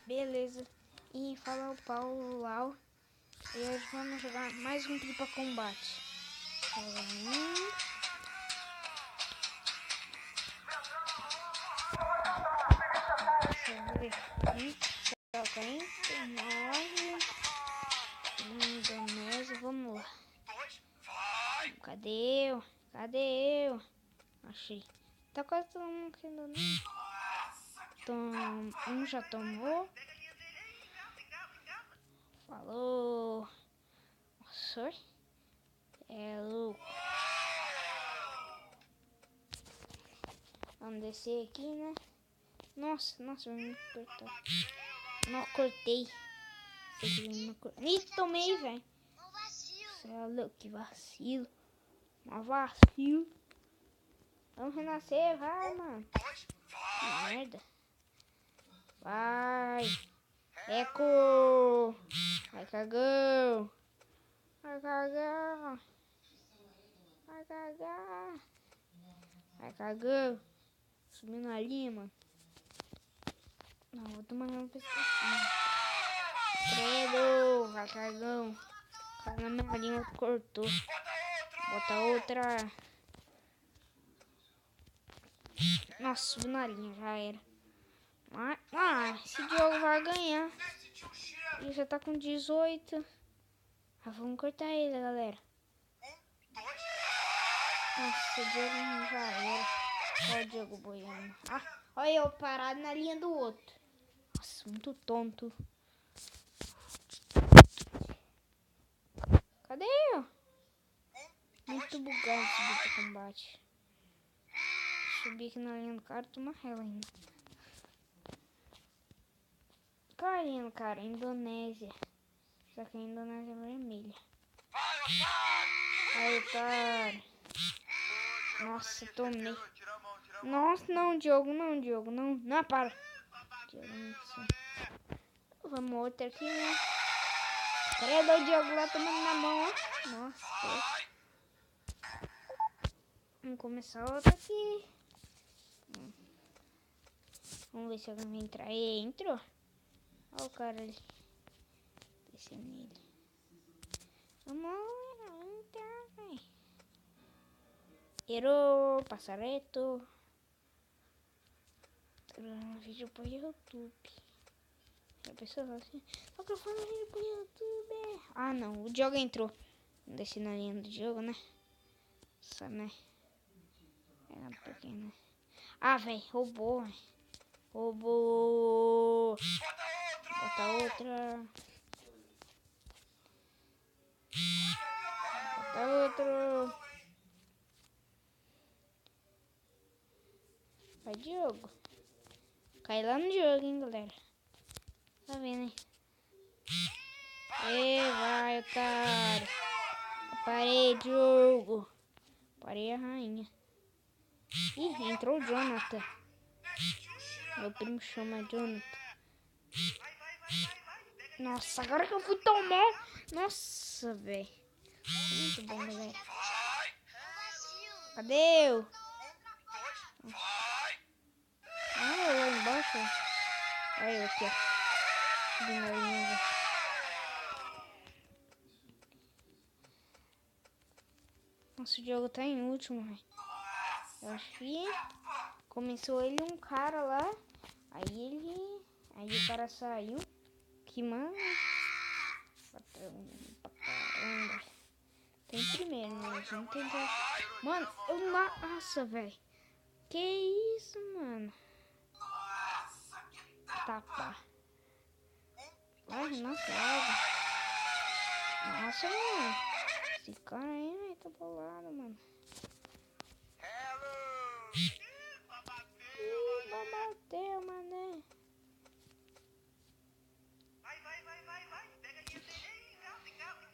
Beleza. E fala o Paulo Lau. E hoje vamos jogar mais um Pipa Combate. Deixa eu ver. 49. Indonésia, vamos lá. Cadê eu? Cadê eu? Achei. Tá quase todo mundo aqui ainda não. Um já tomou. Falou. Nossa, é louco. Vamos descer aqui, né? Nossa, vai me cortar. Não, cortei. Ih, tomei, velho. Você é louco, que vacilo. Uma vacilo. Vamos renascer, vai, mano. Que merda. Vai. Eco. Vai, cagão. Vai, cagão. Vai, cagão. Vai, cagão. Subindo ali, mano. Não, vou tomar uma pesquisa. Credo. Vai, cagão. O cara na minha língua cortou. Bota outra. Nossa, subiu na linha, já era. Esse jogo vai ganhar. Ele já tá com 18. Vamos cortar ele, galera. Nossa, o Diogo já era. Olha o Diogo boiando. Olha eu parado na linha do outro. Nossa, muito tonto. Cadê eu? Muito bugado esse bicho de combate. Subi aqui na linha do cara, toma ela ainda. Caindo, cara, Indonésia. Só que a Indonésia é vermelha. Aí, cara. Nossa, tomei. Nossa, não, Diogo, não. Não, para. Diogo, não. Vamos outra aqui, né? Credo, o Diogo lá tomando na mão, ó. Nossa. Vamos começar outra aqui. Vamos ver se alguém vai entrar. Entrou. Olha o cara ali. Descer nele. Vamos entrar, velho. Errou, passareto. Gravando vídeo pro YouTube. Já pensou assim? Tô gravando vídeo pro YouTube. Ah, não. O Diogo entrou. Vamos descer na linha do Diogo, né? Só, né? É um pouquinho, né? Ah, velho. Roubou, velho. Roubou. Bota outra. Bota outro. Vai, Diogo. Cai lá no Diogo, hein, galera. Tá vendo, hein? Vai, otário. Parei, Diogo. Parei a rainha. Ih, entrou o Jonathan. Meu primo chama Jonathan. Nossa, agora que eu fui tomar. Nossa, velho. Muito bom, galera. Cadê eu? Eu lá embaixo. Olha eu aqui, ó. Nossa, o jogo tá em último, velho. Eu acho que começou ele um cara lá. Aí o cara saiu. Que mano. Caramba. Tem primeiro, mas não tem. Mano, nossa, velho. Que isso, mano? Tapa. Vai, nossa, água. Nossa, mano. Esse cara aí, velho, tá bolado, mano. Bateu, mané. Vai. Pega aqui, engata.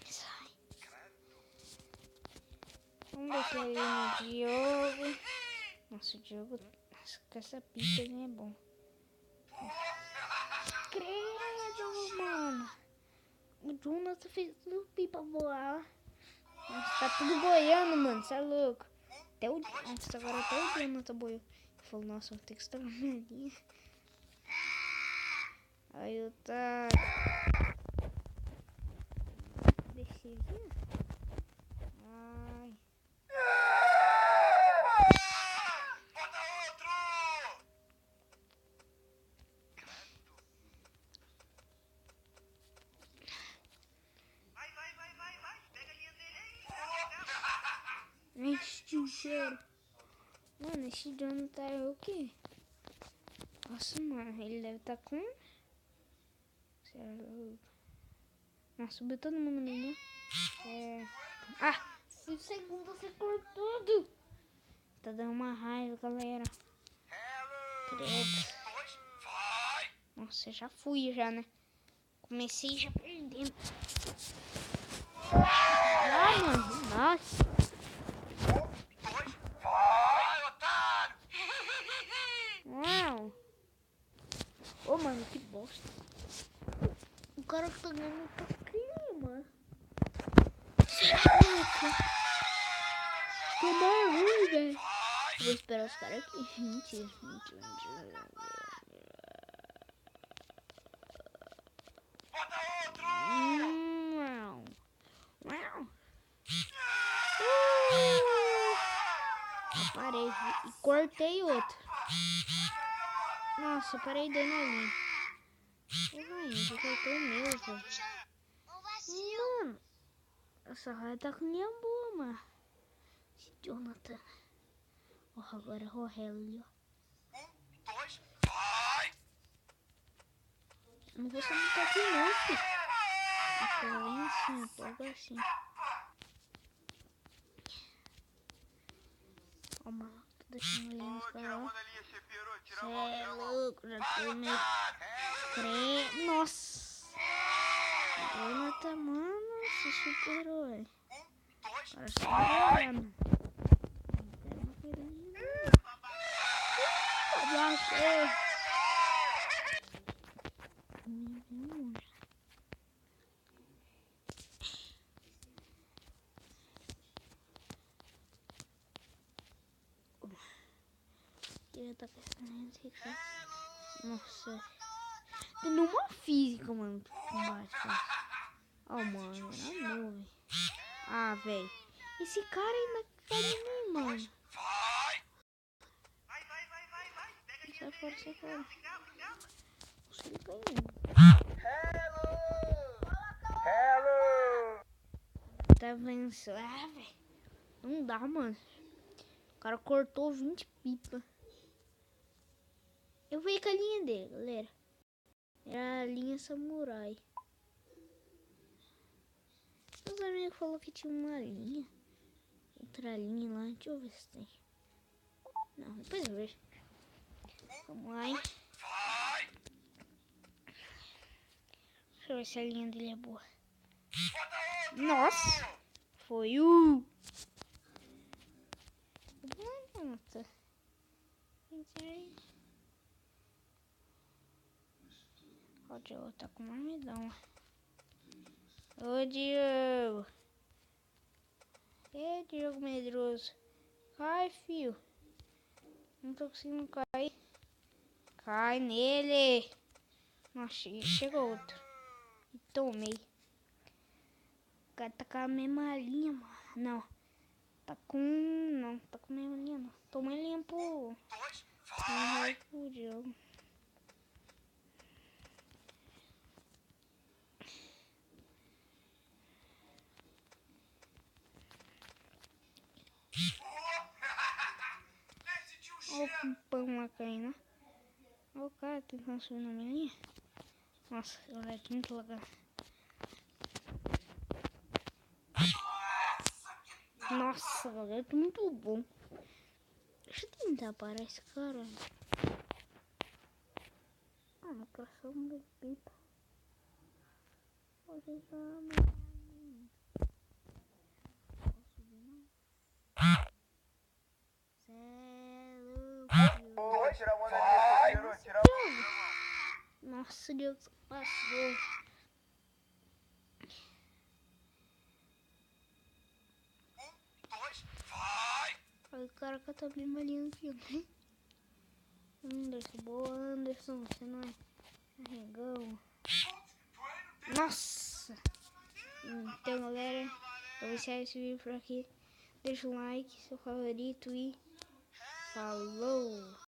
Sai. Vamos descer ali no Diogo. Nossa, o Diogo. Nossa, com essa pica aí é bom. Credo, mano. O Jonathan fez tudo pipa voar. Nossa, tá tudo boiando, mano. Você é louco. Nossa, agora até o Jonathan boiou. falou, nossa, vou ter que estourar minha linha. Aí eu tá... Desci aqui. Ai. Bota outro! Vai. Pega a linha dele aí. Enche o cheiro. Mano, esse John tá o quê? Nossa, mano, ele deve estar com... Nossa, subiu todo mundo ali, né? Ah, 5 segundos você cortou tudo. Tá dando uma raiva, galera. Credo. Vai! Nossa, já fui já, né? Comecei já perdendo. Ah, mano, nossa. Vai, otário! Uau. Ô, mano, que bosta. O cara que tá ganhando tá aqui, mano. Que barulho, velho. Vou esperar os caras aqui. Mentira. Bota outro! Eu parei e cortei outro. Nossa, eu parei dando ali. Ai, eu cortei o meu, velho. Mano, essa raia tá com minha boa, mano. Esse Jonathan. Ó, agora o ali, ó. 1, 2, vai! Não vou saber tá aqui não, filho. Aqui lá em cima, pega assim. Ó, mano, tô deixando ali nos caras, ó. Cê é louco, já tô meio... Nossa! Jonathan, mano, se superou, velho. Cara, só jogando. Não quero uma coisa. Queria tá pensando aqui. Nossa. Tem uma física, mano. Combate, cara. Ó, mano, na nuvem. Ah, velho. Esse cara ainda cai em mim, mano. Sai fora. Nossa, ele caiu. Hello! Tá vendo isso? Ah, velho. Não dá, mano. O cara cortou 20 pipas. Eu fui com a linha dele, galera. Era a linha samurai. Meus amigos falaram que tinha uma linha. Outra linha lá. Deixa eu ver se tem. Não, depois eu vejo. Vamos lá, hein? Deixa eu ver se a linha dele é boa. Nossa! Foi o... Nossa. Ó, o Diogo tá com marmidão. Ô, Diogo. E Diogo medroso. Cai, fio. Não tô conseguindo cair. Cai nele. Nossa, chegou outro. E tomei. O cara tá com a mesma linha, mano. Não. Tá com... Não, tá com a mesma linha, não. Toma linha pro... pro Diogo. Olha o pão lá caindo. Olha o cara tentando subir na minha linha. Nossa, galera, que muito legal. Nossa, galera, que muito bom. Deixa eu tentar parar esse cara. Ah, meu coração me pipa. Hoje já me... Posso subir não? Tira a onda ali, tira a onda. Nossa, Deus, passou. Vai! Aí o cara que tá abrindo uma linha aqui, né? força boa, Anderson. Você não é arregão. Nossa! Então, galera, eu vou encerrar esse vídeo por aqui. Deixa um like, seu favorito e falou!